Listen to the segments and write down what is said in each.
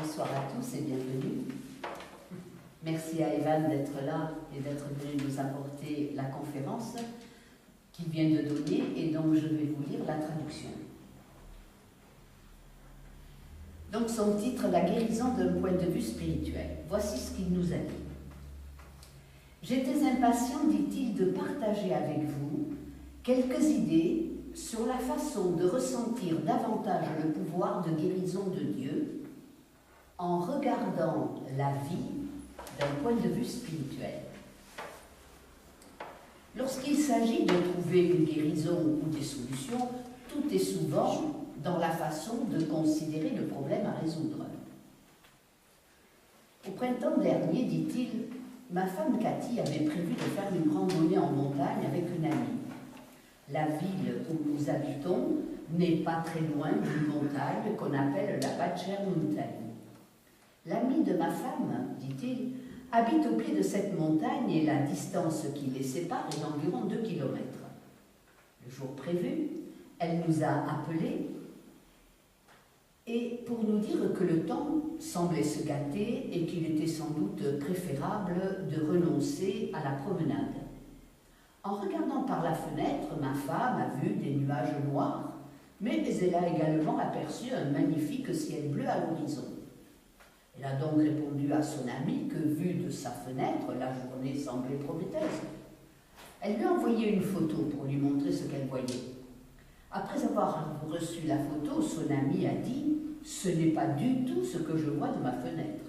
Bonsoir à tous et bienvenue. Merci à Evan d'être là et d'être venu nous apporter la conférence qu'il vient de donner et dont je vais vous lire la traduction. Donc son titre, La guérison d'un point de vue spirituel. Voici ce qu'il nous a dit. J'étais impatient, dit-il, de partager avec vous quelques idées sur la façon de ressentir davantage le pouvoir de guérison de Dieu en regardant la vie d'un point de vue spirituel. Lorsqu'il s'agit de trouver une guérison ou des solutions, tout est souvent dans la façon de considérer le problème à résoudre. Au printemps dernier, dit-il, ma femme Cathy avait prévu de faire une randonnée en montagne avec une amie. La ville où nous habitons n'est pas très loin d'une montagne qu'on appelle la Badger Mountain. L'ami de ma femme, dit-il, habite au pied de cette montagne et la distance qui les sépare est d'environ 2 km. Le jour prévu, elle nous a appelés et pour nous dire que le temps semblait se gâter et qu'il était sans doute préférable de renoncer à la promenade. En regardant par la fenêtre, ma femme a vu des nuages noirs, mais elle a également aperçu un magnifique ciel bleu à l'horizon. Elle a donc répondu à son amie que, vue de sa fenêtre, la journée semblait prometteuse. Elle lui a envoyé une photo pour lui montrer ce qu'elle voyait. Après avoir reçu la photo, son amie a dit « Ce n'est pas du tout ce que je vois de ma fenêtre ».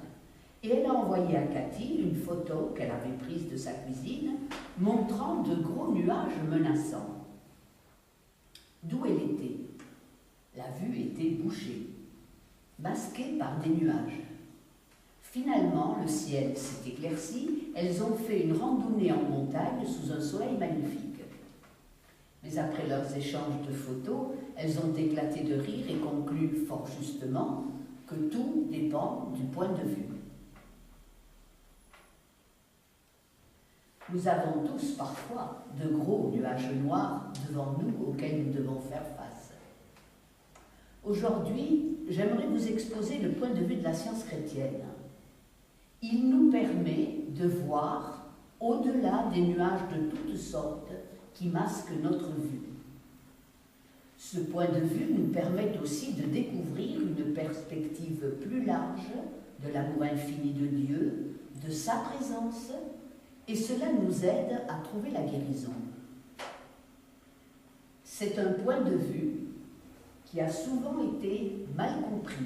Et elle a envoyé à Cathy une photo qu'elle avait prise de sa cuisine, montrant de gros nuages menaçants. D'où elle était? La vue était bouchée, masquée par des nuages. Finalement, le ciel s'est éclairci, elles ont fait une randonnée en montagne sous un soleil magnifique. Mais après leurs échanges de photos, elles ont éclaté de rire et conclu fort justement que tout dépend du point de vue. Nous avons tous parfois de gros nuages noirs devant nous auxquels nous devons faire face. Aujourd'hui, j'aimerais vous exposer le point de vue de la science chrétienne. Il nous permet de voir au-delà des nuages de toutes sortes qui masquent notre vue. Ce point de vue nous permet aussi de découvrir une perspective plus large de l'amour infini de Dieu, de sa présence, et cela nous aide à trouver la guérison. C'est un point de vue qui a souvent été mal compris.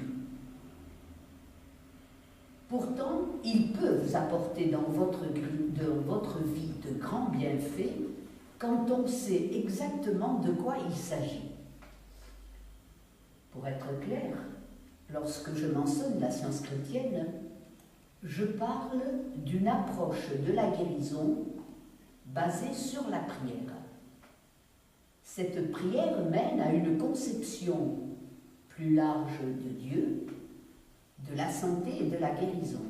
Pourtant, il peut vous apporter dans votre vie de grands bienfaits quand on sait exactement de quoi il s'agit. Pour être clair, lorsque je mentionne la science chrétienne, je parle d'une approche de la guérison basée sur la prière. Cette prière mène à une conception plus large de Dieu, de la santé et de la guérison.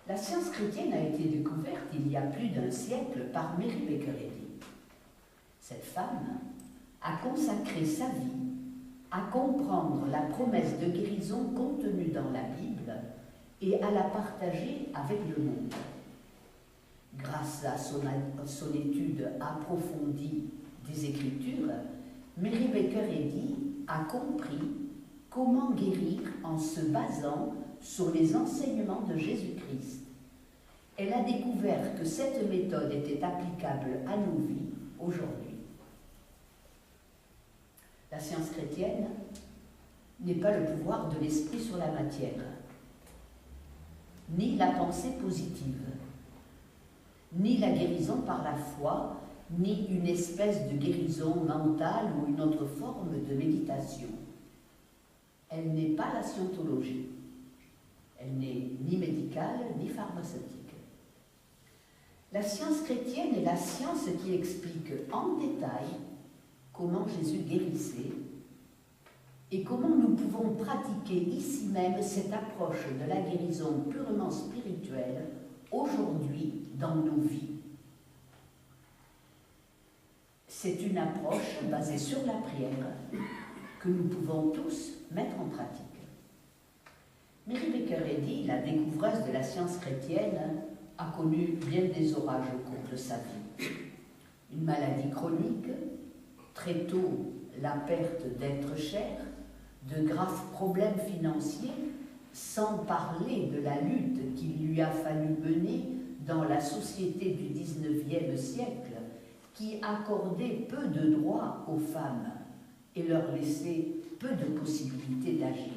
La science chrétienne a été découverte il y a plus d'un siècle par Mary Baker Eddy. Cette femme a consacré sa vie à comprendre la promesse de guérison contenue dans la Bible et à la partager avec le monde. Grâce à son étude approfondie des Écritures, Mary Baker Eddy a compris comment guérir en se basant sur les enseignements de Jésus-Christ. Elle a découvert que cette méthode était applicable à nos vies aujourd'hui. La science chrétienne n'est pas le pouvoir de l'esprit sur la matière, ni la pensée positive, ni la guérison par la foi, ni une espèce de guérison mentale ou une autre forme de méditation. Elle n'est pas la scientologie. Elle n'est ni médicale ni pharmaceutique. La science chrétienne est la science qui explique en détail comment Jésus guérissait et comment nous pouvons pratiquer ici même cette approche de la guérison purement spirituelle aujourd'hui dans nos vies. C'est une approche basée sur la prière que nous pouvons tous mettre en pratique. Mary Baker Eddy, la découvreuse de la science chrétienne, a connu bien des orages au cours de sa vie. Une maladie chronique, très tôt la perte d'êtres chers, de graves problèmes financiers, sans parler de la lutte qu'il lui a fallu mener dans la société du XIXe siècle, qui accordait peu de droits aux femmes et leur laissait peu de possibilités d'agir.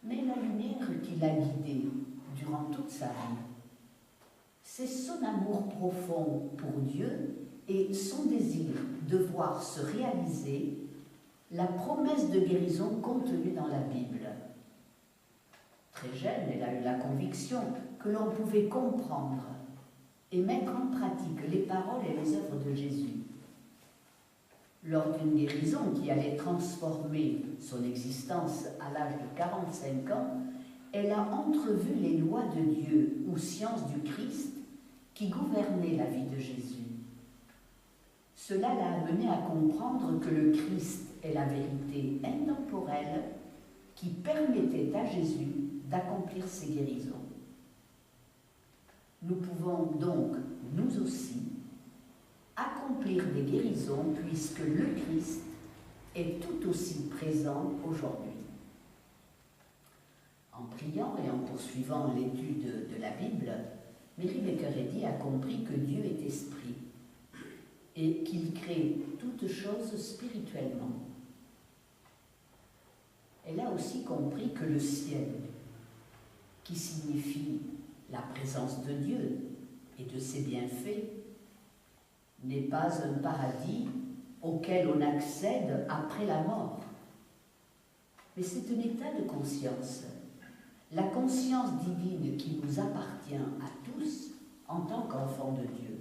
Mais la lumière qui l'a guidée durant toute sa vie, c'est son amour profond pour Dieu et son désir de voir se réaliser la promesse de guérison contenue dans la Bible. Très jeune, elle a eu la conviction que l'on pouvait comprendre et mettre en pratique les paroles et les œuvres de Jésus. Lors d'une guérison qui allait transformer son existence à l'âge de 45 ans, elle a entrevu les lois de Dieu ou sciences du Christ qui gouvernaient la vie de Jésus. Cela l'a amené à comprendre que le Christ est la vérité intemporelle qui permettait à Jésus d'accomplir ses guérisons. Nous pouvons donc, nous aussi, accomplir des guérisons puisque le Christ est tout aussi présent aujourd'hui. En priant et en poursuivant l'étude de la Bible, Mary Baker Eddy a compris que Dieu est esprit et qu'il crée toutes choses spirituellement. Elle a aussi compris que le ciel, qui signifie la présence de Dieu et de ses bienfaits, n'est pas un paradis auquel on accède après la mort, mais c'est un état de conscience, la conscience divine qui nous appartient à tous en tant qu'enfants de Dieu.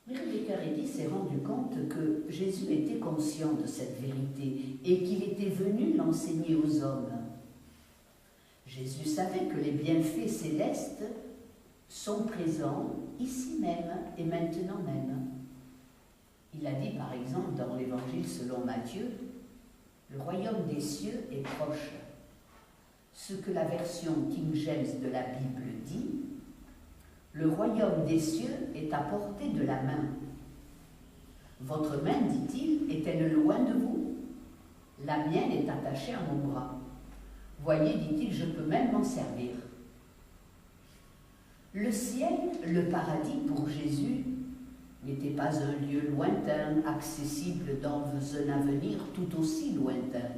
Mary Baker Eddy s'est rendu compte que Jésus était conscient de cette vérité et qu'il était venu l'enseigner aux hommes. Jésus savait que les bienfaits célestes sont présents ici même et maintenant même. Il a dit par exemple dans l'Évangile selon Matthieu, « Le royaume des cieux est proche ». Ce que la version King James de la Bible dit, « Le royaume des cieux est à portée de la main ». Votre main, dit-il, est-elle loin de vous? La mienne est attachée à mon bras. Voyez, dit-il, je peux même m'en servir. Le ciel, le paradis pour Jésus, n'était pas un lieu lointain, accessible dans un avenir tout aussi lointain.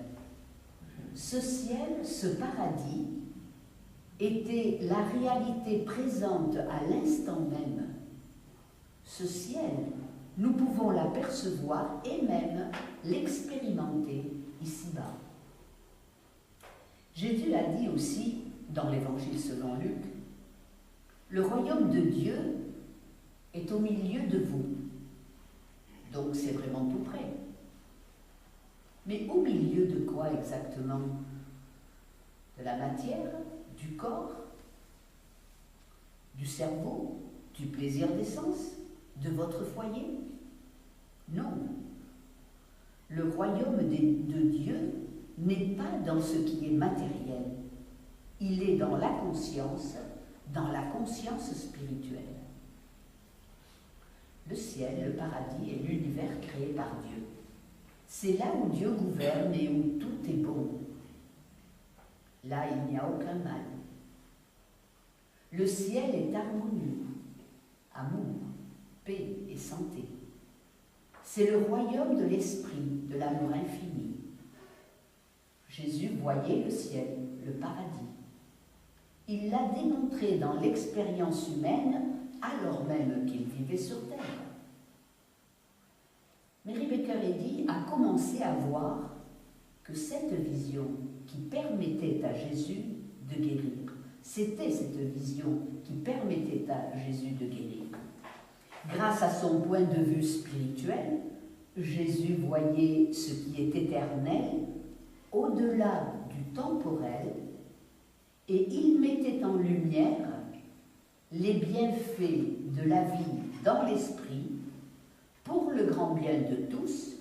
Ce ciel, ce paradis, était la réalité présente à l'instant même. Ce ciel, nous pouvons l'apercevoir et même l'expérimenter ici-bas. Jésus a dit aussi, dans l'Évangile selon Luc, « Le royaume de Dieu est au milieu de vous. » Donc c'est vraiment tout près. Mais au milieu de quoi exactement? De la matière, du corps, du cerveau, du plaisir des sens, de votre foyer? Non. Le royaume de Dieu n'est pas dans ce qui est matériel. Il est dans la conscience spirituelle. Le ciel, le paradis est l'univers créé par Dieu. C'est là où Dieu gouverne et où tout est bon. Là, il n'y a aucun mal. Le ciel est harmonie, amour, paix et santé. C'est le royaume de l'esprit, de l'amour infini. Jésus voyait le ciel, le paradis. Il l'a démontré dans l'expérience humaine alors même qu'il vivait sur terre. Mary Baker Eddy a commencé à voir que cette vision qui permettait à Jésus de guérir, c'était cette vision qui permettait à Jésus de guérir. Grâce à son point de vue spirituel, Jésus voyait ce qui est éternel au-delà du temporel et il mettait en lumière les bienfaits de la vie dans l'esprit pour le grand bien de tous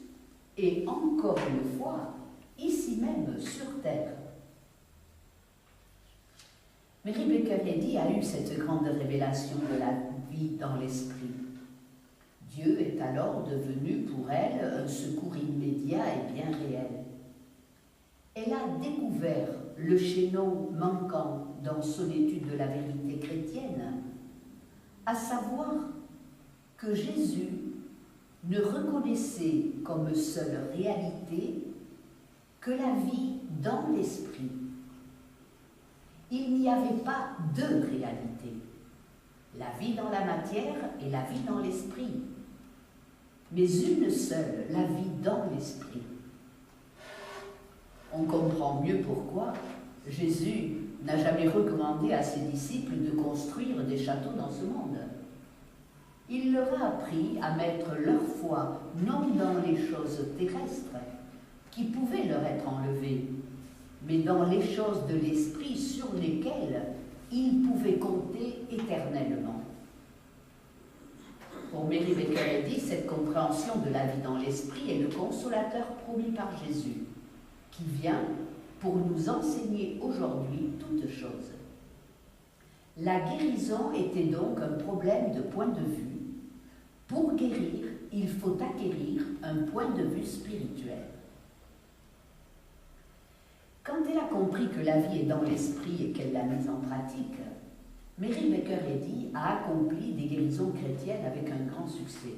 et encore une fois ici même sur terre. Mary Baker Eddy a eu cette grande révélation de la vie dans l'esprit. Dieu est alors devenu pour elle un secours immédiat et bien réel. Elle a découvert le chaînon manquant dans son étude de la vérité chrétienne, à savoir que Jésus ne reconnaissait comme seule réalité que la vie dans l'esprit. Il n'y avait pas deux réalités, la vie dans la matière et la vie dans l'esprit, mais une seule, la vie dans l'esprit. On comprend mieux pourquoi Jésus n'a jamais recommandé à ses disciples de construire des châteaux dans ce monde. Il leur a appris à mettre leur foi non dans les choses terrestres qui pouvaient leur être enlevées, mais dans les choses de l'esprit sur lesquelles ils pouvaient compter éternellement. Pour Mary Baker Eddy, cette compréhension de la vie dans l'esprit est le consolateur promis par Jésus, qui vient pour nous enseigner aujourd'hui toutes choses. La guérison était donc un problème de point de vue. Pour guérir, il faut acquérir un point de vue spirituel. Quand elle a compris que la vie est dans l'esprit et qu'elle l'a mise en pratique, Mary Baker Eddy a accompli des guérisons chrétiennes avec un grand succès.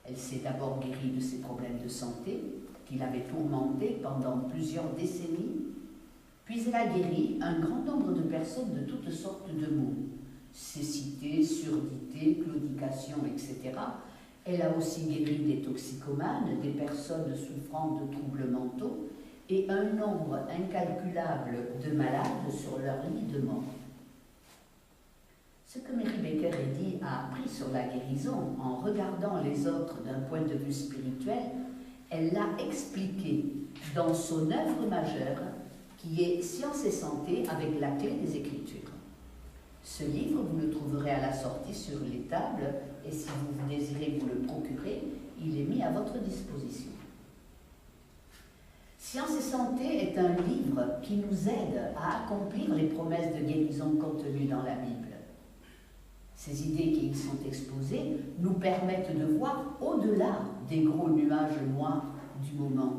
Elle s'est d'abord guérie de ses problèmes de santé, qui l'avaient tourmentée pendant plusieurs décennies, puis elle a guéri un grand nombre de personnes de toutes sortes de maux, cécité, surdité, claudication, etc. Elle a aussi guéri des toxicomanes, des personnes souffrant de troubles mentaux et un nombre incalculable de malades sur leur lit de mort. Ce que Mary Baker Eddy a appris sur la guérison en regardant les autres d'un point de vue spirituel, elle l'a expliqué dans son œuvre majeure qui est Science et santé avec la clé des Écritures. Ce livre, vous le trouverez à la sortie sur les tables et si vous désirez vous le procurer, il est mis à votre disposition. Science et santé est un livre qui nous aide à accomplir les promesses de guérison contenues dans la Bible. Ces idées qui y sont exposées nous permettent de voir au-delà des gros nuages noirs du moment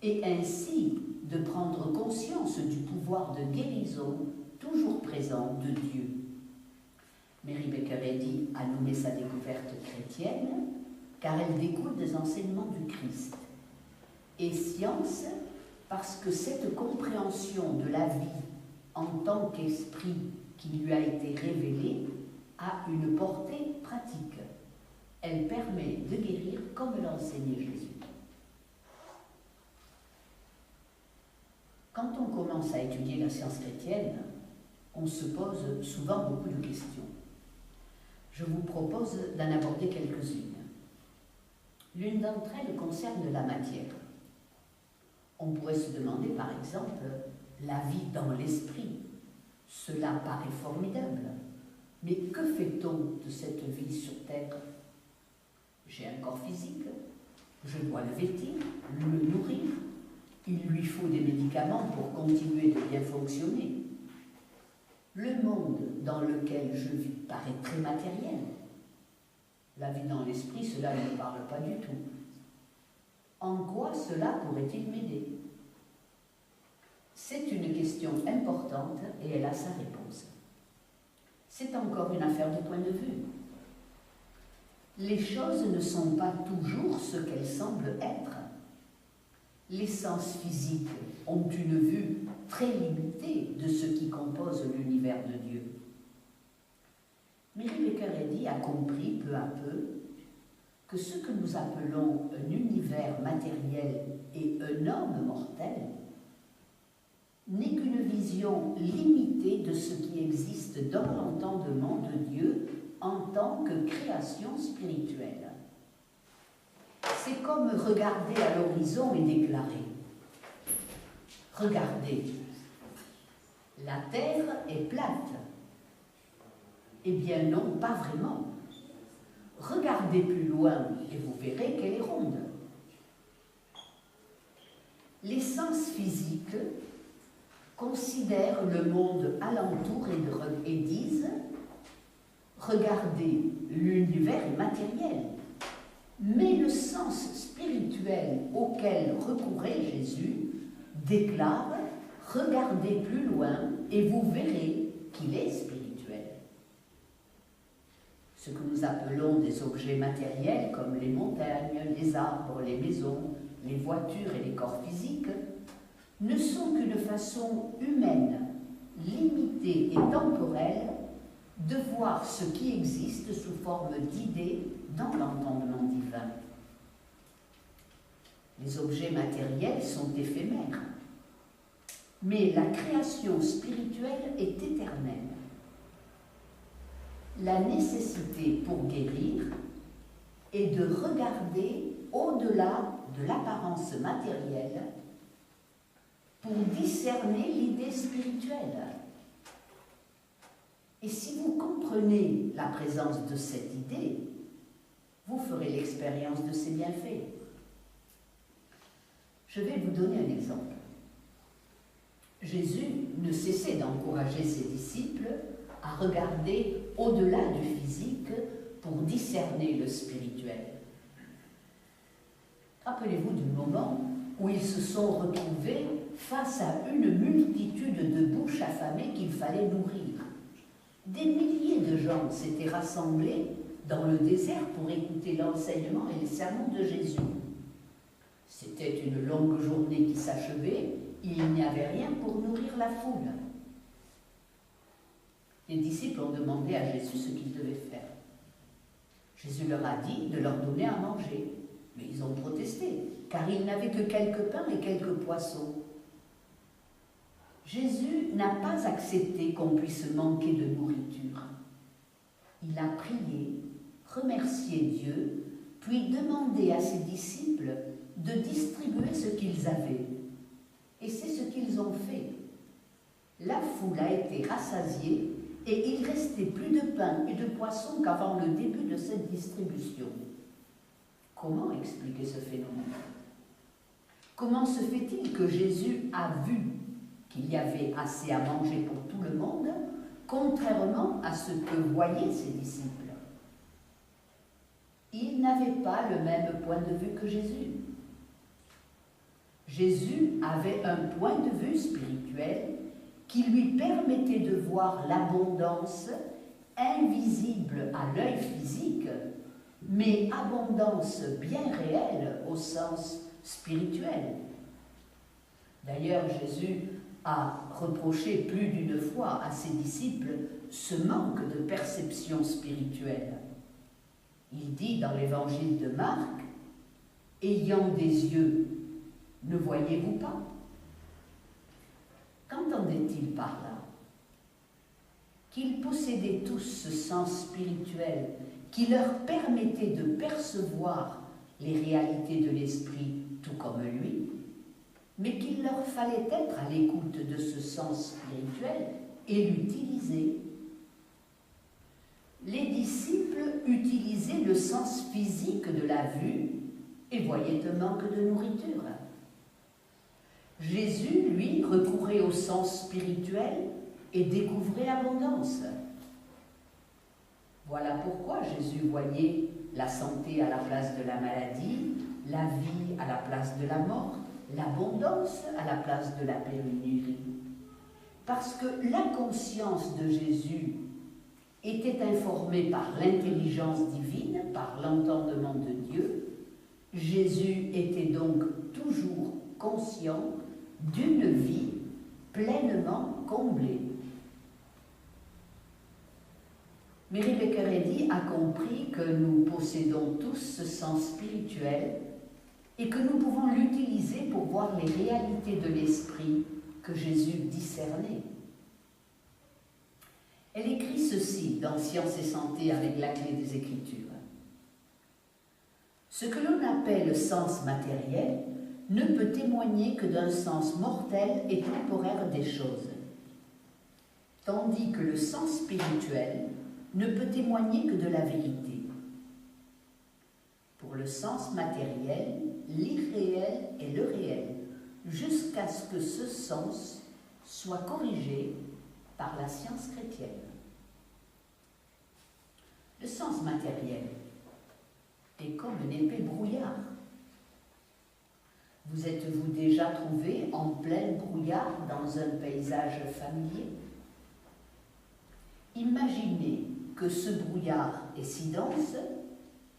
et ainsi de prendre conscience du pouvoir de guérison toujours présent de Dieu. Mary Baker Eddy a nommé sa découverte chrétienne car elle découle des enseignements du Christ. Et science parce que cette compréhension de la vie en tant qu'esprit qui lui a été révélée a une portée pratique. Elle permet de guérir comme l'a enseigné Jésus. Quand on commence à étudier la science chrétienne, on se pose souvent beaucoup de questions. Je vous propose d'en aborder quelques-unes. L'une d'entre elles concerne la matière. On pourrait se demander, par exemple, la vie dans l'esprit. Cela paraît formidable. Mais que fait-on de cette vie sur Terre? J'ai un corps physique, je dois le vêtir, le nourrir, il lui faut des médicaments pour continuer de bien fonctionner. Le monde dans lequel je vis paraît très matériel. La vie dans l'esprit, cela ne me parle pas du tout. En quoi cela pourrait-il m'aider? C'est une question importante et elle a sa réponse. C'est encore une affaire de point de vue. Les choses ne sont pas toujours ce qu'elles semblent être. Les sens physiques ont une vue très limitée de ce qui compose l'univers de Dieu. Mary Baker Eddy a compris peu à peu que ce que nous appelons un univers matériel et un homme mortel n'est qu'une vision limitée de ce qui existe dans l'entendement de Dieu en tant que création spirituelle. C'est comme regarder à l'horizon et déclarer « Regardez, la terre est plate. » Eh bien non, pas vraiment. Regardez plus loin et vous verrez qu'elle est ronde. Les sens physiques considèrent le monde alentour et disent « Regardez, l'univers est matériel ». Mais le sens spirituel auquel recourait Jésus déclare « Regardez plus loin et vous verrez qu'il est spirituel ». Ce que nous appelons des objets matériels comme les montagnes, les arbres, les maisons, les voitures et les corps physiques ne sont qu'une façon humaine, limitée et temporelle de voir ce qui existe sous forme d'idées dans l'entendement divin. Les objets matériels sont éphémères, mais la création spirituelle est éternelle. La nécessité pour guérir est de regarder au-delà de l'apparence matérielle pour discerner l'idée spirituelle. Et si vous comprenez la présence de cette idée, vous ferez l'expérience de ses bienfaits. Je vais vous donner un exemple. Jésus ne cessait d'encourager ses disciples à regarder au-delà du physique pour discerner le spirituel. Rappelez-vous du moment où ils se sont retrouvés face à une multitude de bouches affamées qu'il fallait nourrir. Des milliers de gens s'étaient rassemblés dans le désert pour écouter l'enseignement et les sermons de Jésus. C'était une longue journée qui s'achevait, il n'y avait rien pour nourrir la foule. Les disciples ont demandé à Jésus ce qu'ils devaient faire. Jésus leur a dit de leur donner à manger, mais ils ont protesté, car ils n'avaient que quelques pains et quelques poissons. Jésus n'a pas accepté qu'on puisse manquer de nourriture. Il a prié, remercié Dieu, puis demandé à ses disciples de distribuer ce qu'ils avaient. Et c'est ce qu'ils ont fait. La foule a été rassasiée et il restait plus de pain et de poissons qu'avant le début de cette distribution. Comment expliquer ce phénomène? Comment se fait-il que Jésus a vu qu'il y avait assez à manger pour tout le monde, contrairement à ce que voyaient ses disciples? Ils n'avaient pas le même point de vue que Jésus. Jésus avait un point de vue spirituel qui lui permettait de voir l'abondance invisible à l'œil physique, mais abondance bien réelle au sens spirituel. D'ailleurs, Jésus a reproché plus d'une fois à ses disciples ce manque de perception spirituelle. Il dit dans l'évangile de Marc, « Ayant des yeux, ne voyez-vous pas ?» Qu'entendait-il par là? Qu'ils possédaient tous ce sens spirituel qui leur permettait de percevoir les réalités de l'esprit tout comme lui, mais qu'il leur fallait être à l'écoute de ce sens spirituel et l'utiliser. Les disciples utilisaient le sens physique de la vue et voyaient un manque de nourriture. Jésus, lui, recourait au sens spirituel et découvrait l'abondance. Voilà pourquoi Jésus voyait la santé à la place de la maladie, la vie à la place de la mort, l'abondance à la place de la pénurie. Parce que la conscience de Jésus était informée par l'intelligence divine, par l'entendement de Dieu. Jésus était donc toujours conscient d'une vie pleinement comblée. Mary Baker Eddy a compris que nous possédons tous ce sens spirituel et que nous pouvons l'utiliser pour voir les réalités de l'esprit que Jésus discernait. Elle écrit ceci dans Science et Santé avec la clé des Écritures. Ce que l'on appelle sens matériel ne peut témoigner que d'un sens mortel et temporaire des choses, tandis que le sens spirituel ne peut témoigner que de la vérité. Pour le sens matériel, l'irréel est le réel, jusqu'à jusqu'à ce que ce sens soit corrigé par la science chrétienne. Le sens matériel est comme une épée brouillard. Vous êtes-vous déjà trouvé en plein brouillard dans un paysage familier? Imaginez que ce brouillard est si dense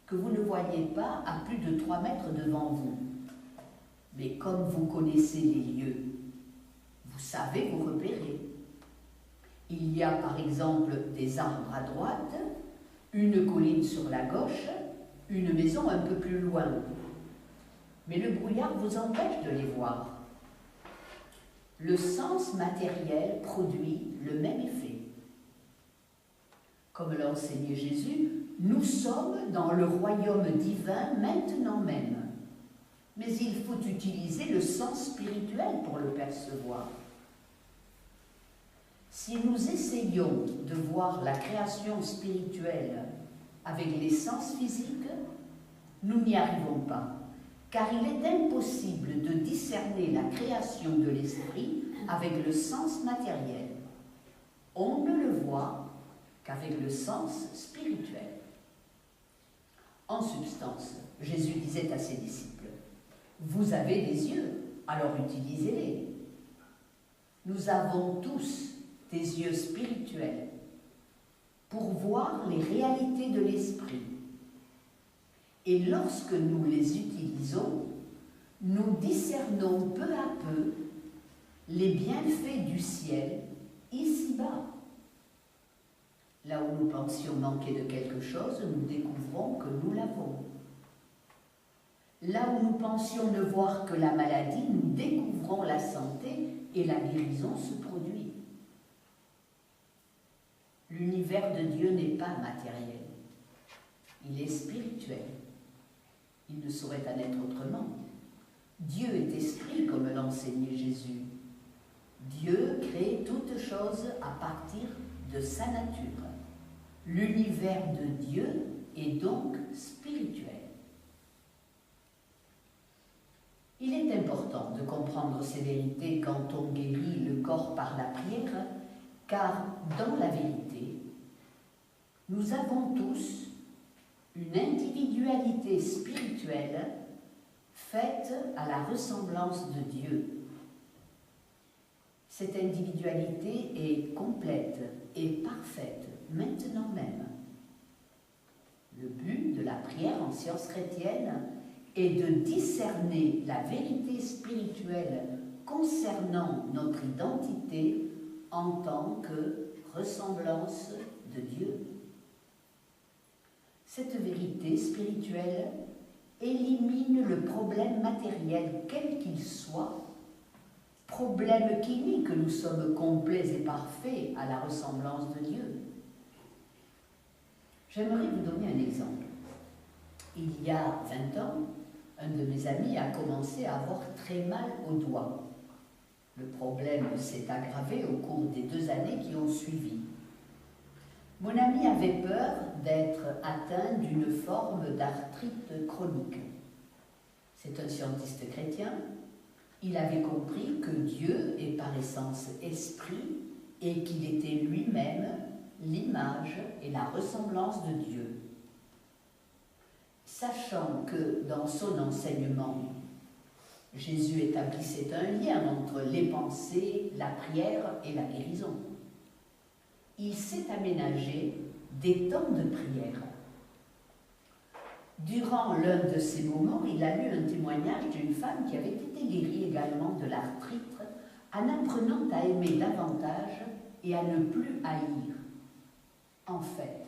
que vous ne voyez pas à plus de 3 mètres devant vous. Mais comme vous connaissez les lieux, vous savez vous repérer. Il y a par exemple des arbres à droite, une colline sur la gauche, une maison un peu plus loin. Mais le brouillard vous empêche de les voir. Le sens matériel produit le même effet. Comme l'a enseigné Jésus, nous sommes dans le royaume divin maintenant même. Mais il faut utiliser le sens spirituel pour le percevoir. Si nous essayons de voir la création spirituelle avec les sens physiques, nous n'y arrivons pas, car il est impossible de discerner la création de l'esprit avec le sens matériel. On ne le voit qu'avec le sens spirituel. En substance, Jésus disait à ses disciples, « Vous avez des yeux, alors utilisez-les. » Nous avons tous des yeux spirituels pour voir les réalités de l'esprit. Et lorsque nous les utilisons, nous discernons peu à peu les bienfaits du ciel ici-bas. Là où nous pensions manquer de quelque chose, nous découvrons que nous l'avons. Là où nous pensions ne voir que la maladie, nous découvrons la santé et la guérison se produit. L'univers de Dieu n'est pas matériel, il est spirituel. Il ne saurait en être autrement. Dieu est esprit, comme l'enseignait Jésus. Dieu crée toutes choses à partir de sa nature. L'univers de Dieu est donc spirituel. Il est important de comprendre ces vérités quand on guérit le corps par la prière, car dans la vérité, nous avons tous une individualité spirituelle faite à la ressemblance de Dieu. Cette individualité est complète et parfaite maintenant même. Le but de la prière en science chrétienne est de discerner la vérité spirituelle concernant notre identité en tant que ressemblance de Dieu. Cette vérité spirituelle élimine le problème matériel quel qu'il soit, problème qui nie que nous sommes complets et parfaits à la ressemblance de Dieu. J'aimerais vous donner un exemple. Il y a 20 ans, un de mes amis a commencé à avoir très mal au doigt. Le problème s'est aggravé au cours des 2 années qui ont suivi. Mon ami avait peur d'être atteint d'une forme d'arthrite chronique. C'est un scientiste chrétien. Il avait compris que Dieu est par essence esprit et qu'il était lui-même l'image et la ressemblance de Dieu. Sachant que dans son enseignement, Jésus établissait un lien entre les pensées, la prière et la guérison, il s'est aménagé des temps de prière. Durant l'un de ces moments, il a lu un témoignage d'une femme qui avait été guérie également de l'arthrite en apprenant à aimer davantage et à ne plus haïr. En fait,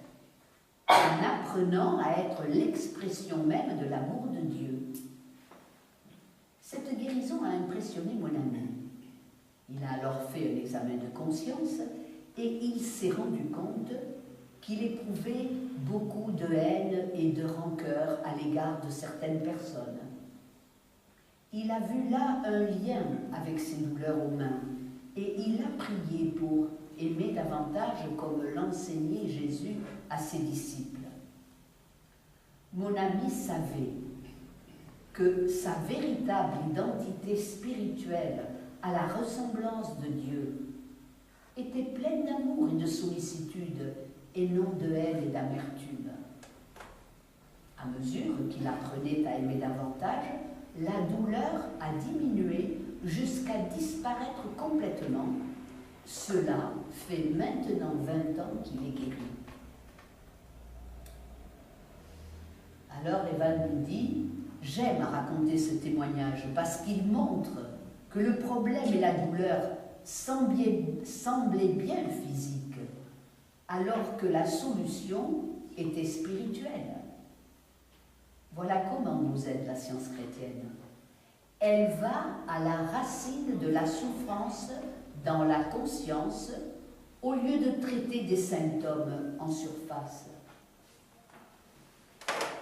en apprenant à être l'expression même de l'amour de Dieu. Cette guérison a impressionné mon ami. Il a alors fait un examen de conscience et il s'est rendu compte qu'il éprouvait beaucoup de haine et de rancœur à l'égard de certaines personnes. Il a vu là un lien avec ses douleurs aux mains et il a prié pour aimer davantage comme l'enseignait Jésus à ses disciples. Mon ami savait que sa véritable identité était spirituelle, à la ressemblance de Dieu, était pleine d'amour et de sollicitude, et non de haine et d'amertume. À mesure qu'il apprenait à aimer davantage, la douleur a diminué jusqu'à disparaître complètement. Cela fait maintenant 20 ans qu'il est guéri. Alors Evan nous dit, j'aime raconter ce témoignage parce qu'il montre que le problème et la douleur semblaient bien physiques, alors que la solution était spirituelle. Voilà comment nous aide la science chrétienne. Elle va à la racine de la souffrance dans la conscience au lieu de traiter des symptômes en surface.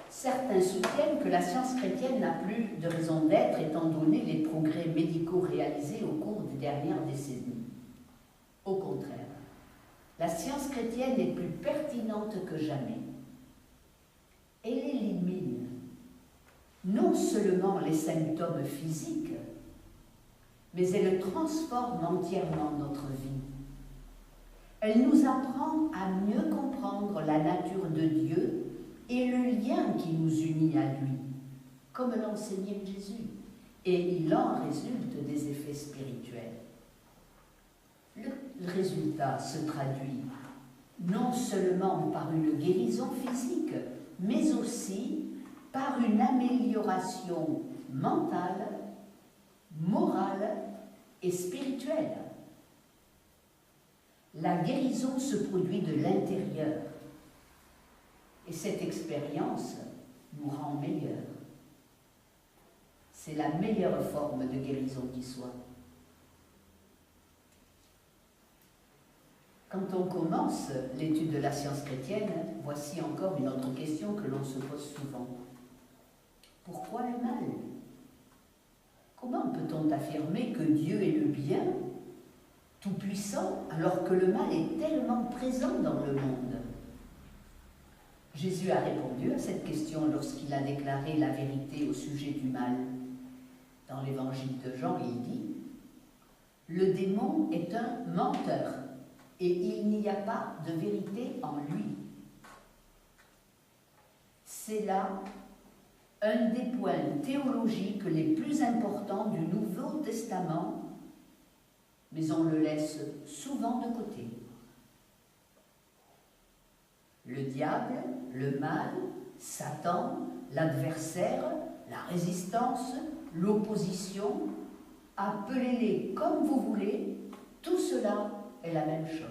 Certains soutiennent que la science chrétienne n'a plus de raison d'être étant donné les progrès médicaux réalisés au cours des dernières décennies. Au contraire, la science chrétienne est plus pertinente que jamais. Elle élimine non seulement les symptômes physiques, mais elle transforme entièrement notre vie. Elle nous apprend à mieux comprendre la nature de Dieu et le lien qui nous unit à lui, comme l'enseignait Jésus, et il en résulte des effets spirituels. Le résultat se traduit non seulement par une guérison physique, mais aussi par une amélioration mentale, morale et spirituelle. La guérison se produit de l'intérieur et cette expérience nous rend meilleurs. C'est la meilleure forme de guérison qui soit. Quand on commence l'étude de la science chrétienne, voici encore une autre question que l'on se pose souvent. Pourquoi le mal? Comment peut-on affirmer que Dieu est le bien, tout-puissant, alors que le mal est tellement présent dans le monde? Jésus a répondu à cette question lorsqu'il a déclaré la vérité au sujet du mal. Dans l'évangile de Jean, il dit « Le démon est un menteur, et il n'y a pas de vérité en lui. » C'est là un des points théologiques les plus importants du Nouveau Testament, mais on le laisse souvent de côté. Le diable, le mal, Satan, l'adversaire, la résistance, l'opposition, appelez-les comme vous voulez, tout cela est la même chose.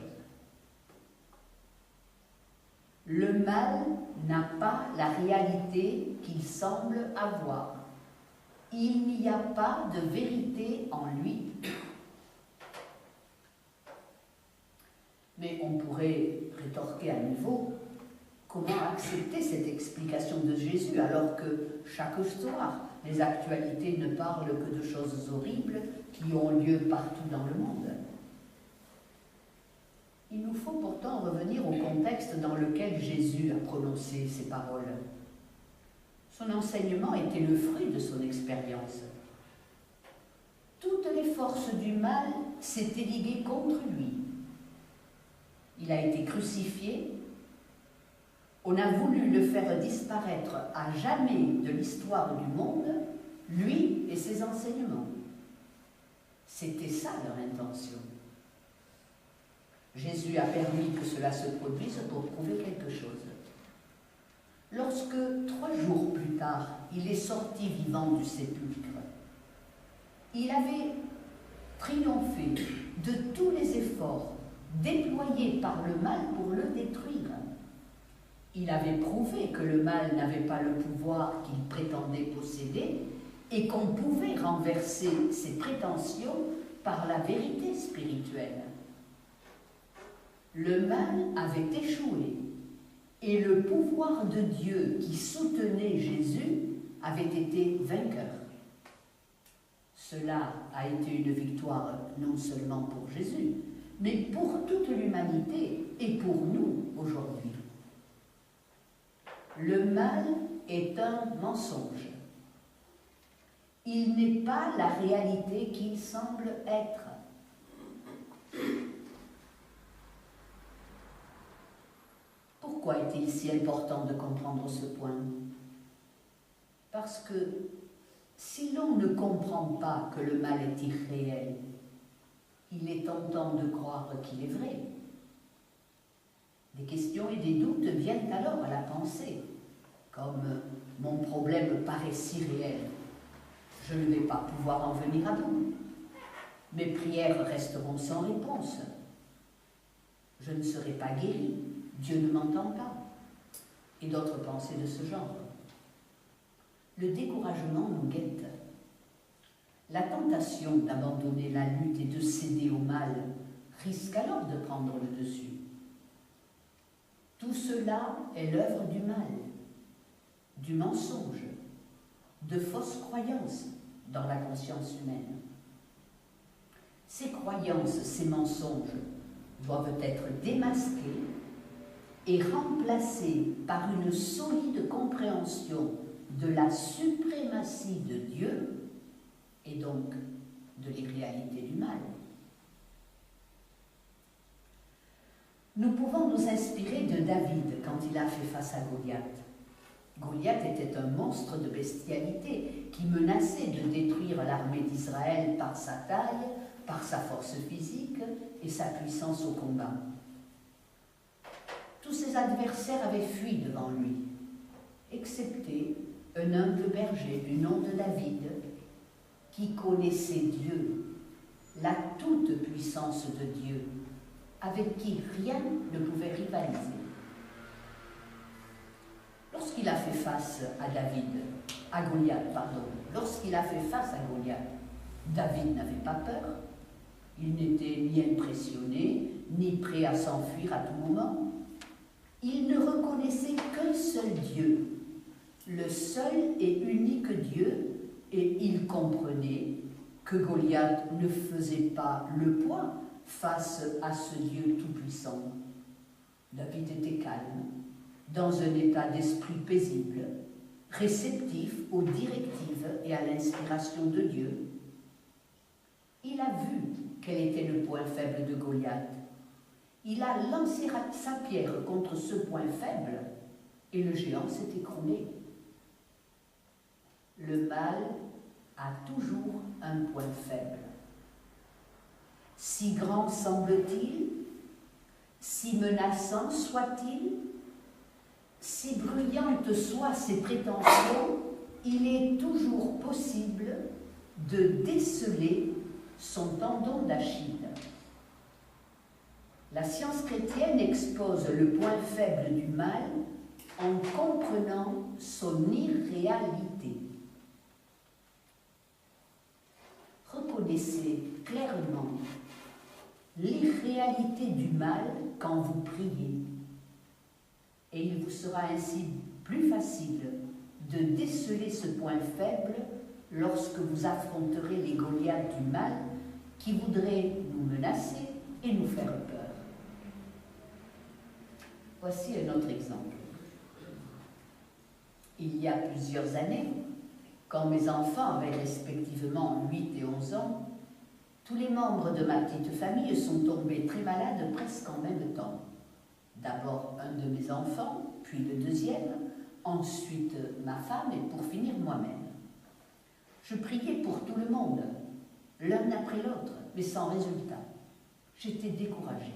Le mal n'a pas la réalité qu'il semble avoir. Il n'y a pas de vérité en lui. Mais on pourrait rétorquer à nouveau, comment accepter cette explication de Jésus alors que chaque soir, les actualités ne parlent que de choses horribles qui ont lieu partout dans le monde? Il nous faut pourtant revenir au contexte dans lequel Jésus a prononcé ces paroles. Son enseignement était le fruit de son expérience. Toutes les forces du mal s'étaient liguées contre lui. Il a été crucifié. On a voulu le faire disparaître à jamais de l'histoire du monde, lui et ses enseignements. C'était ça leur intention. Jésus a permis que cela se produise pour prouver quelque chose. Lorsque 3 jours plus tard, il est sorti vivant du sépulcre, il avait triomphé de tous les efforts déployés par le mal pour le détruire. Il avait prouvé que le mal n'avait pas le pouvoir qu'il prétendait posséder et qu'on pouvait renverser ses prétentions par la vérité spirituelle. Le mal avait échoué et le pouvoir de Dieu qui soutenait Jésus avait été vainqueur. Cela a été une victoire non seulement pour Jésus, mais pour toute l'humanité et pour nous aujourd'hui. Le mal est un mensonge. Il n'est pas la réalité qu'il semble être. Pourquoi est-il si important de comprendre ce point? Parce que si l'on ne comprend pas que le mal est irréel, il est tentant de croire qu'il est vrai. Des questions et des doutes viennent alors à la pensée, comme « mon problème paraît si réel, je ne vais pas pouvoir en venir à bout. Mes prières resteront sans réponse. Je ne serai pas guéri, Dieu ne m'entend pas. » Et d'autres pensées de ce genre. Le découragement nous guette. La tentation d'abandonner la lutte et de céder au mal risque alors de prendre le dessus. Tout cela est l'œuvre du mal, du mensonge, de fausses croyances dans la conscience humaine. Ces croyances, ces mensonges doivent être démasqués et remplacés par une solide compréhension de la suprématie de Dieu et donc de l'irréalité du mal. Nous pouvons nous inspirer de David quand il a fait face à Goliath. Goliath était un monstre de bestialité qui menaçait de détruire l'armée d'Israël par sa taille, par sa force physique et sa puissance au combat. Tous ses adversaires avaient fui devant lui, excepté un humble berger du nom de David, qui connaissait Dieu, la toute-puissance de Dieu, avec qui rien ne pouvait rivaliser. Lorsqu'il a fait face à Goliath, David n'avait pas peur, il n'était ni impressionné, ni prêt à s'enfuir à tout moment. Il ne reconnaissait qu'un seul Dieu, le seul et unique Dieu, et il comprenait que Goliath ne faisait pas le poids face à ce Dieu tout-puissant. David était calme, dans un état d'esprit paisible, réceptif aux directives et à l'inspiration de Dieu. Il a vu quel était le point faible de Goliath. Il a lancé sa pierre contre ce point faible et le géant s'est écroulé. Le mal a toujours un point faible. Si grand semble-t-il, si menaçant soit-il, si bruyantes soient ses prétentions, il est toujours possible de déceler son tendon d'Achille. La science chrétienne expose le point faible du mal en comprenant son irréalité. Reconnaissez clairement l'irréalité du mal quand vous priez, et il vous sera ainsi plus facile de déceler ce point faible lorsque vous affronterez les Goliaths du mal qui voudraient nous menacer et nous faire peur. Voici un autre exemple. Il y a plusieurs années, quand mes enfants avaient respectivement 8 et 11 ans, tous les membres de ma petite famille sont tombés très malades presque en même temps. D'abord un de mes enfants, puis le deuxième, ensuite ma femme et pour finir moi-même. Je priais pour tout le monde, l'un après l'autre, mais sans résultat. J'étais découragée.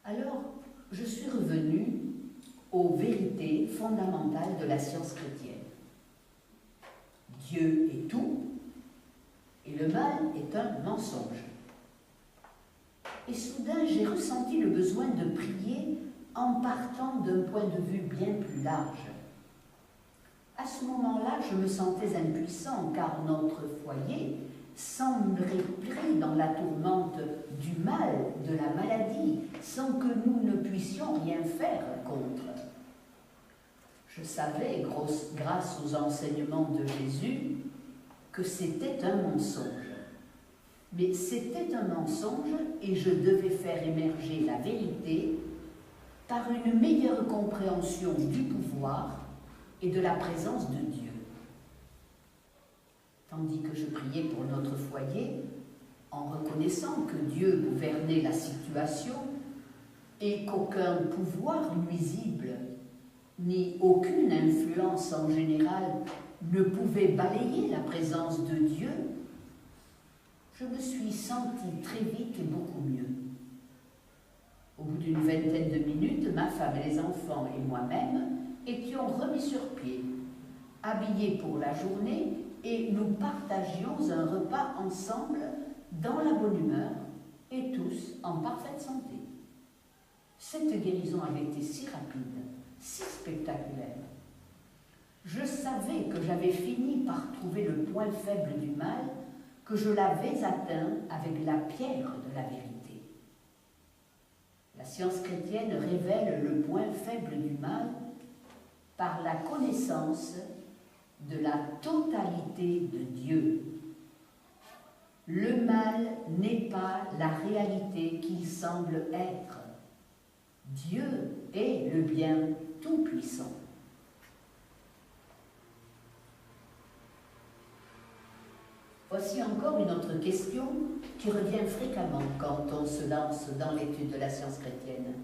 Alors, je suis revenue aux vérités fondamentales de la science chrétienne. Dieu est tout, et le mal est un mensonge. Et soudain, j'ai ressenti le besoin de prier en partant d'un point de vue bien plus large. À ce moment-là, je me sentais impuissant, car notre foyer semblerait pris dans la tourmente du mal, de la maladie, sans que nous ne puissions rien faire contre. Je savais, grâce aux enseignements de Jésus, que c'était un mensonge. Mais c'était un mensonge et je devais faire émerger la vérité par une meilleure compréhension du pouvoir et de la présence de Dieu. tandis que je priais pour notre foyer, en reconnaissant que Dieu gouvernait la situation et qu'aucun pouvoir nuisible ni aucune influence en général ne pouvait balayer la présence de Dieu, je me suis sentie très vite et beaucoup mieux. Au bout d'une vingtaine de minutes, ma femme et les enfants et moi-même étions remis sur pied, habillés pour la journée, et nous partagions un repas ensemble dans la bonne humeur et tous en parfaite santé. Cette guérison avait été si rapide, si spectaculaire. Je savais que j'avais fini par trouver le point faible du mal, que je l'avais atteint avec la pierre de la vérité. La science chrétienne révèle le point faible du mal par la connaissance de la totalité de Dieu. Le mal n'est pas la réalité qu'il semble être. Dieu est le bien tout-puissant. Voici encore une autre question qui revient fréquemment quand on se lance dans l'étude de la science chrétienne.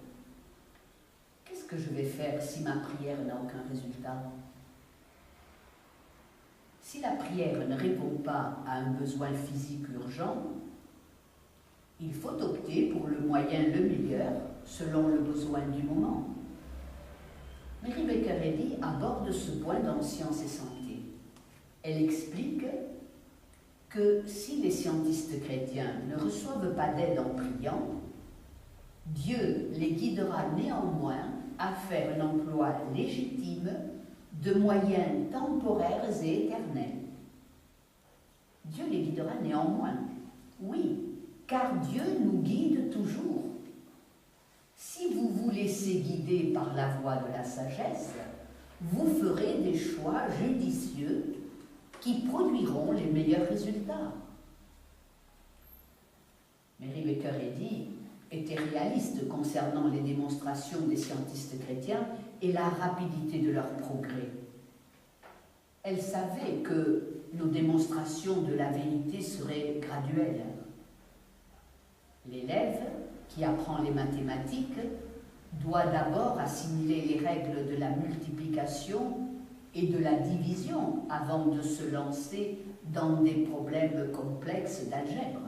Qu'est-ce que je vais faire si ma prière n'a aucun résultat? Si la prière ne répond pas à un besoin physique urgent, il faut opter pour le moyen le meilleur selon le besoin du moment. Mary Baker Eddy aborde ce point dans Science et Santé. Elle explique que si les scientistes chrétiens ne reçoivent pas d'aide en priant, Dieu les guidera néanmoins à faire un emploi légitime de moyens temporaires et éternels. Dieu les guidera néanmoins, oui, car Dieu nous guide toujours. Si vous vous laissez guider par la voie de la sagesse, vous ferez des choix judicieux qui produiront les meilleurs résultats. Mary Baker Eddy était réaliste concernant les démonstrations des scientistes chrétiens et la rapidité de leur progrès. Elle savait que nos démonstrations de la vérité seraient graduelles. L'élève qui apprend les mathématiques doit d'abord assimiler les règles de la multiplication et de la division avant de se lancer dans des problèmes complexes d'algèbre.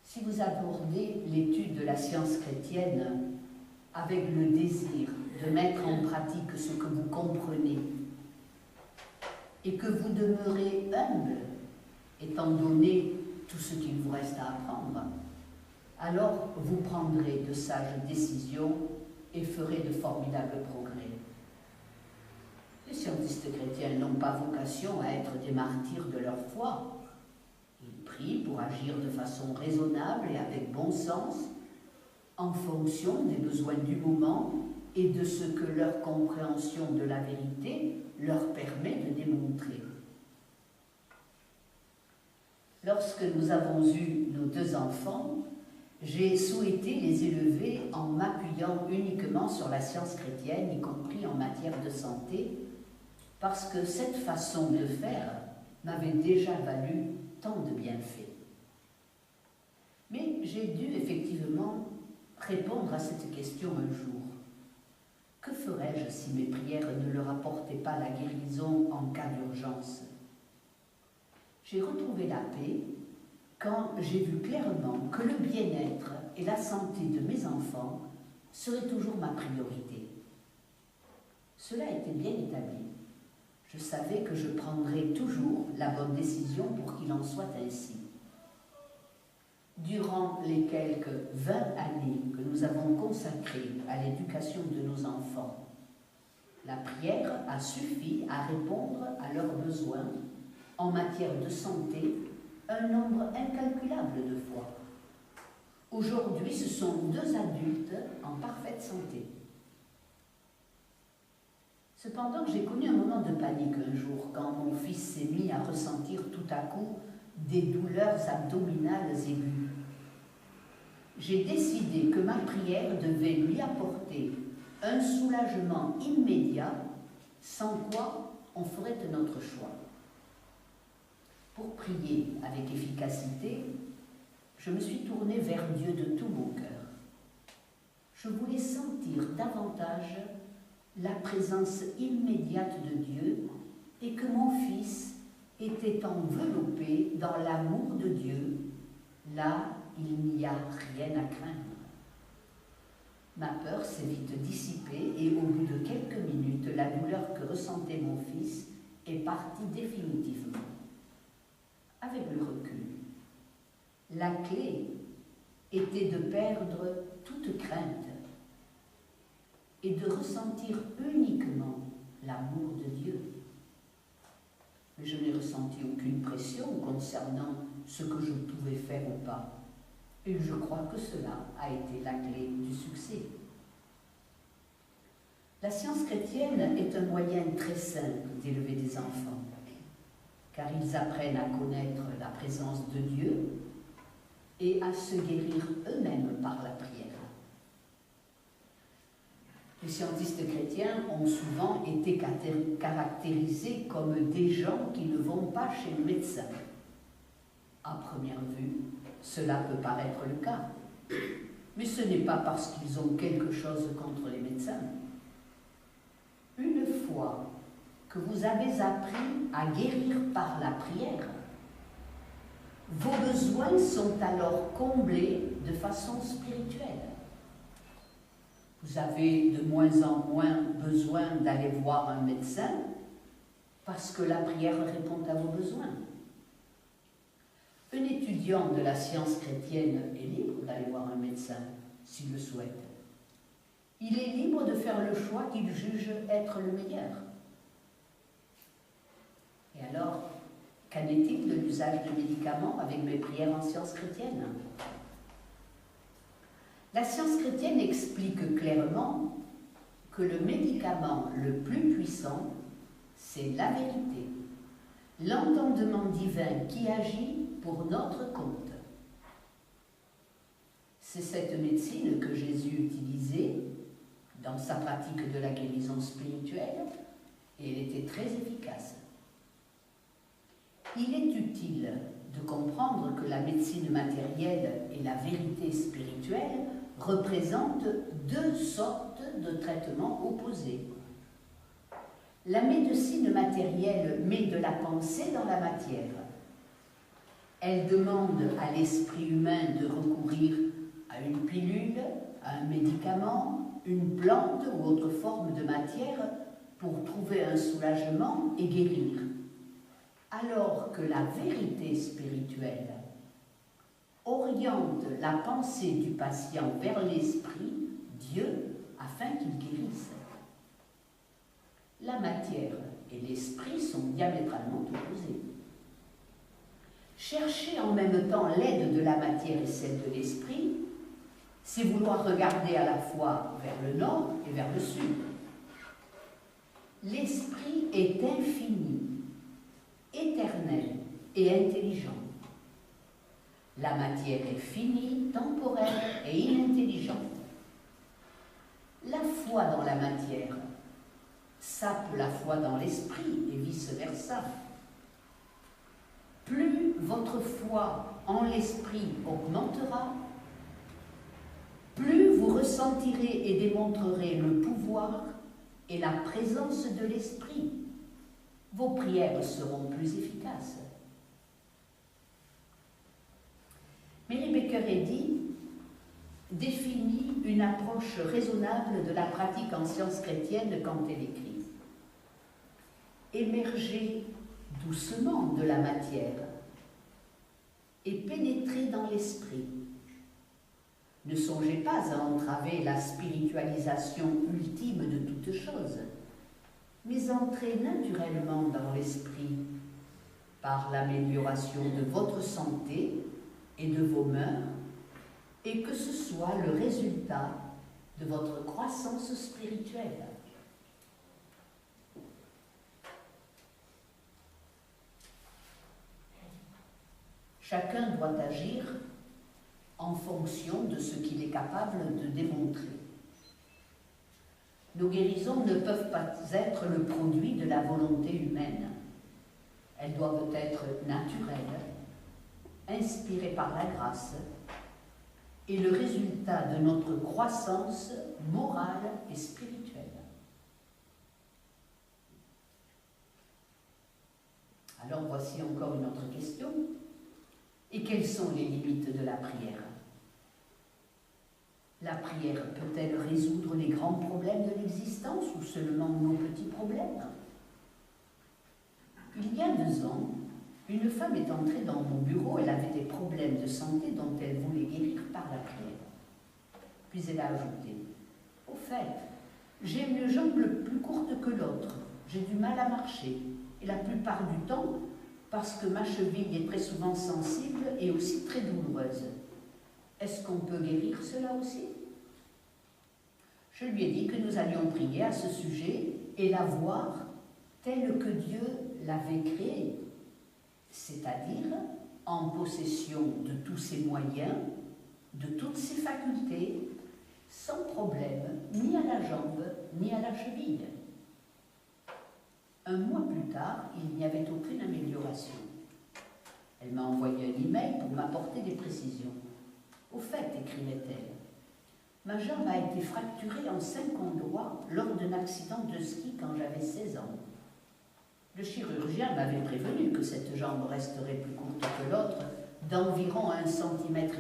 Si vous abordez l'étude de la science chrétienne avec le désir de mettre en pratique ce que vous comprenez et que vous demeurez humble, étant donné tout ce qu'il vous reste à apprendre, alors vous prendrez de sages décisions et ferez de formidables progrès. Les scientistes chrétiens n'ont pas vocation à être des martyrs de leur foi. Ils prient pour agir de façon raisonnable et avec bon sens, en fonction des besoins du moment et de ce que leur compréhension de la vérité leur permet de démontrer. Lorsque nous avons eu nos 2 enfants, j'ai souhaité les élever en m'appuyant uniquement sur la science chrétienne, y compris en matière de santé, parce que cette façon de faire m'avait déjà valu tant de bienfaits. Mais j'ai dû effectivement répondre à cette question un jour. Que ferais-je si mes prières ne leur apportaient pas la guérison en cas d'urgence? J'ai retrouvé la paix quand j'ai vu clairement que le bien-être et la santé de mes enfants seraient toujours ma priorité. Cela était bien établi. Je savais que je prendrais toujours la bonne décision pour qu'il en soit ainsi. Durant les quelques 20 années que nous avons consacrées à l'éducation de nos enfants, la prière a suffi à répondre à leurs besoins en matière de santé un nombre incalculable de fois. Aujourd'hui, ce sont 2 adultes en parfaite santé. Cependant, j'ai connu un moment de panique un jour quand mon fils s'est mis à ressentir tout à coup des douleurs abdominales aiguës. J'ai décidé que ma prière devait lui apporter un soulagement immédiat, sans quoi on ferait notre choix. Pour prier avec efficacité, je me suis tournée vers Dieu de tout mon cœur. Je voulais sentir davantage la présence immédiate de Dieu et que mon fils était enveloppé dans l'amour de Dieu. Là, il n'y a rien à craindre. Ma peur s'est vite dissipée et au bout de quelques minutes, la douleur que ressentait mon fils est partie définitivement. Avec le recul, la clé était de perdre toute crainte et de ressentir uniquement l'amour de Dieu. Mais je n'ai ressenti aucune pression concernant ce que je pouvais faire ou pas. Et je crois que cela a été la clé du succès. La science chrétienne est un moyen très simple d'élever des enfants, car ils apprennent à connaître la présence de Dieu et à se guérir eux-mêmes par la prière. Les scientistes chrétiens ont souvent été caractérisés comme des gens qui ne vont pas chez le médecin. À première vue, cela peut paraître le cas, mais ce n'est pas parce qu'ils ont quelque chose contre les médecins. Une fois que vous avez appris à guérir par la prière, vos besoins sont alors comblés de façon spirituelle. Vous avez de moins en moins besoin d'aller voir un médecin parce que la prière répond à vos besoins. Un étudiant de la science chrétienne est libre d'aller voir un médecin s'il le souhaite. Il est libre de faire le choix qu'il juge être le meilleur. Et alors, qu'en est-il de l'usage de médicaments avec mes prières en science chrétienne ? La science chrétienne explique clairement que le médicament le plus puissant, c'est la vérité, l'entendement divin qui agit pour notre compte. C'est cette médecine que Jésus utilisait dans sa pratique de la guérison spirituelle et elle était très efficace. Il est utile de comprendre que la médecine matérielle et la vérité spirituelle représentent deux sortes de traitements opposés. La médecine matérielle met de la pensée dans la matière. Elle demande à l'esprit humain de recourir à une pilule, à un médicament, une plante ou autre forme de matière pour trouver un soulagement et guérir. Alors que la vérité spirituelle oriente la pensée du patient vers l'esprit, Dieu, afin qu'il guérisse. La matière et l'esprit sont diamétralement opposés. Chercher en même temps l'aide de la matière et celle de l'esprit, c'est vouloir regarder à la fois vers le nord et vers le sud. L'esprit est infini, éternel et intelligent. La matière est finie, temporaire et inintelligente. La foi dans la matière sape la foi dans l'esprit et vice-versa. Plus votre foi en l'esprit augmentera, plus vous ressentirez et démontrerez le pouvoir et la présence de l'esprit. Vos prières seront plus efficaces. Mary Baker Eddy définit une approche raisonnable de la pratique en sciences chrétiennes quand elle écrit « Émerger doucement de la matière et pénétrer dans l'esprit. Ne songez pas à entraver la spiritualisation ultime de toute chose, mais entrez naturellement dans l'esprit par l'amélioration de votre santé et de vos mœurs, et que ce soit le résultat de votre croissance spirituelle. » Chacun doit agir en fonction de ce qu'il est capable de démontrer. Nos guérisons ne peuvent pas être le produit de la volonté humaine. Elles doivent être naturelles, inspirées par la grâce, et le résultat de notre croissance morale et spirituelle. Alors voici encore une autre question. Et quelles sont les limites de la prière? La prière peut-elle résoudre les grands problèmes de l'existence ou seulement nos petits problèmes? Il y a 2 ans, une femme est entrée dans mon bureau. Elle avait des problèmes de santé dont elle voulait guérir par la prière. Puis elle a ajouté: au fait, j'ai une jambe plus courte que l'autre. J'ai du mal à marcher. Et la plupart du temps, parce que ma cheville est très souvent sensible et aussi très douloureuse. Est-ce qu'on peut guérir cela aussi? Je lui ai dit que nous allions prier à ce sujet et la voir telle que Dieu l'avait créée, c'est-à-dire en possession de tous ses moyens, de toutes ses facultés, sans problème, ni à la jambe, ni à la cheville. 1 mois plus tard, il n'y avait aucune amélioration. Elle m'a envoyé un email pour m'apporter des précisions. Au fait, écrivait-elle, ma jambe a été fracturée en 5 endroits lors d'un accident de ski quand j'avais 16 ans. Le chirurgien m'avait prévenu que cette jambe resterait plus courte que l'autre d'environ 1,5 cm.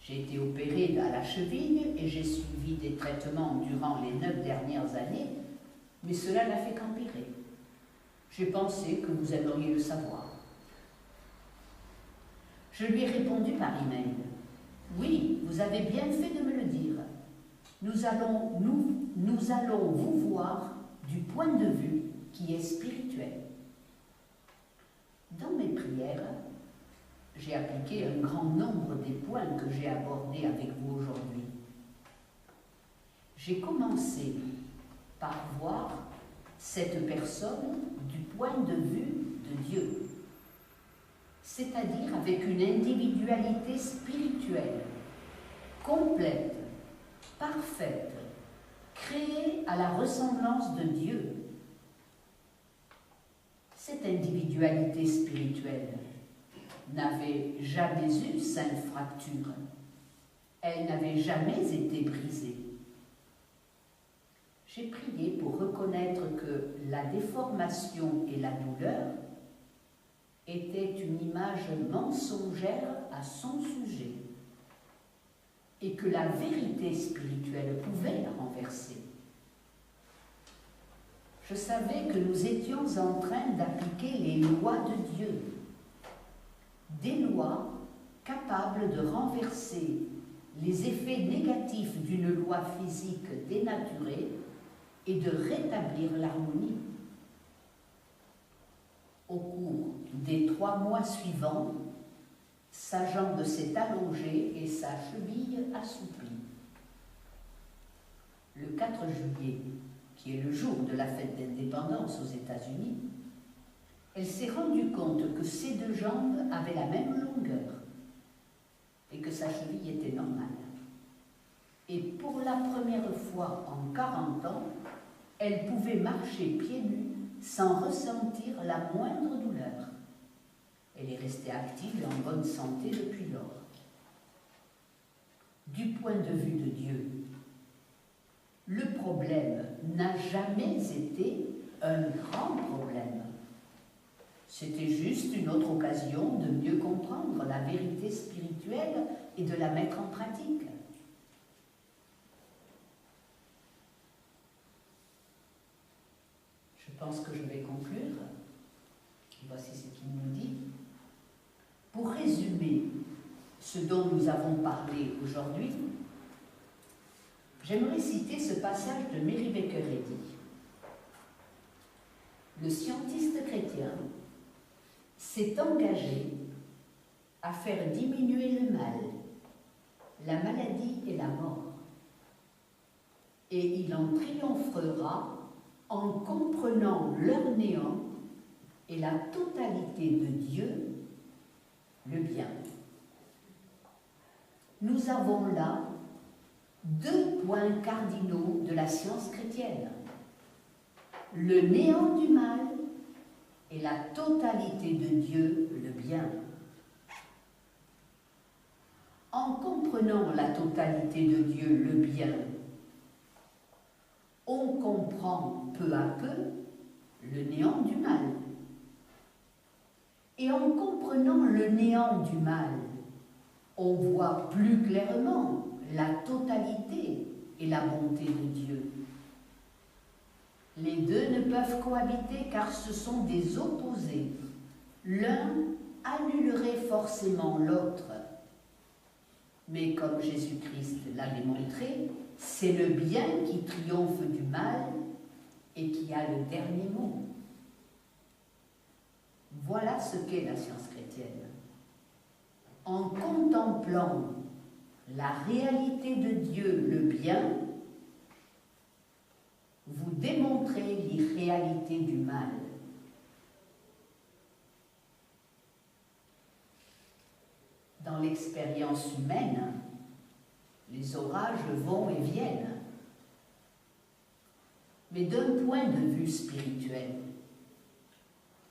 J'ai été opérée à la cheville et j'ai suivi des traitements durant les 9 dernières années, mais cela n'a fait qu'empirer. J'ai pensé que vous aimeriez le savoir. Je lui ai répondu par email. Oui, vous avez bien fait de me le dire. Nous allons vous voir du point de vue qui est spirituel. Dans mes prières, j'ai appliqué un grand nombre des points que j'ai abordés avec vous aujourd'hui. J'ai commencé par voir cette personne du point de vue de Dieu, c'est-à-dire avec une individualité spirituelle, complète, parfaite, créée à la ressemblance de Dieu. Cette individualité spirituelle n'avait jamais eu 5 fractures. Elle n'avait jamais été brisée. J'ai prié pour reconnaître que la déformation et la douleur étaient une image mensongère à son sujet et que la vérité spirituelle pouvait la renverser. Je savais que nous étions en train d'appliquer les lois de Dieu, des lois capables de renverser les effets négatifs d'une loi physique dénaturée et de rétablir l'harmonie. Au cours des 3 mois suivants, sa jambe s'est allongée et sa cheville assouplie. Le 4 juillet, qui est le jour de la fête d'indépendance aux États-Unis, elle s'est rendue compte que ses 2 jambes avaient la même longueur et que sa cheville était normale. Et pour la première fois en 40 ans, elle pouvait marcher pieds nus sans ressentir la moindre douleur. Elle est restée active et en bonne santé depuis lors. Du point de vue de Dieu, le problème n'a jamais été un grand problème. C'était juste une autre occasion de mieux comprendre la vérité spirituelle et de la mettre en pratique. Je pense que je vais conclure. Voici ce qu'il nous dit. Pour résumer ce dont nous avons parlé aujourd'hui, j'aimerais citer ce passage de Mary Baker Eddy. Le scientiste chrétien s'est engagé à faire diminuer le mal, la maladie et la mort. Et il en triomphera en comprenant leur néant et la totalité de Dieu, le bien. Nous avons là deux points cardinaux de la science chrétienne: le néant du mal et la totalité de Dieu, le bien. En comprenant la totalité de Dieu, le bien, on comprend peu à peu le néant du mal. Et en comprenant le néant du mal, on voit plus clairement la totalité et la bonté de Dieu. Les deux ne peuvent cohabiter car ce sont des opposés. L'un annulerait forcément l'autre. Mais comme Jésus-Christ l'a démontré, c'est le bien qui triomphe du mal et qui a le dernier mot. Voilà ce qu'est la science chrétienne. En contemplant la réalité de Dieu, le bien, vous démontrez l'irréalité du mal. Dans l'expérience humaine, les orages vont et viennent. Mais d'un point de vue spirituel,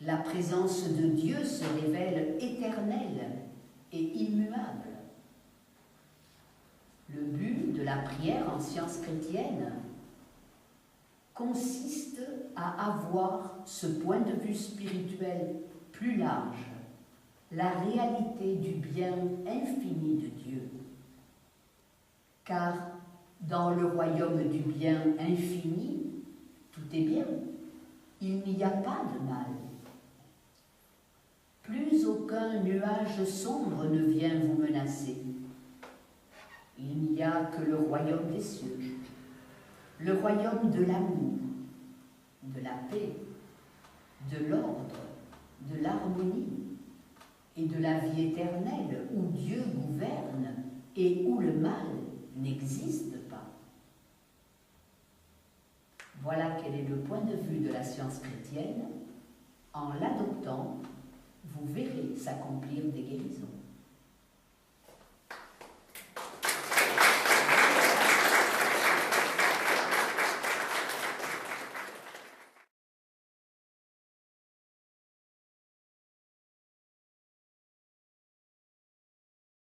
la présence de Dieu se révèle éternelle et immuable. Le but de la prière en science chrétienne consiste à avoir ce point de vue spirituel plus large, la réalité du bien infini de Dieu. Car dans le royaume du bien infini, tout est bien. Il n'y a pas de mal. Plus aucun nuage sombre ne vient vous menacer. Il n'y a que le royaume des cieux, le royaume de l'amour, de la paix, de l'ordre, de l'harmonie et de la vie éternelle où Dieu gouverne et où le mal n'existe pas. Voilà quel est le point de vue de la science chrétienne. En l'adoptant, vous verrez s'accomplir des guérisons.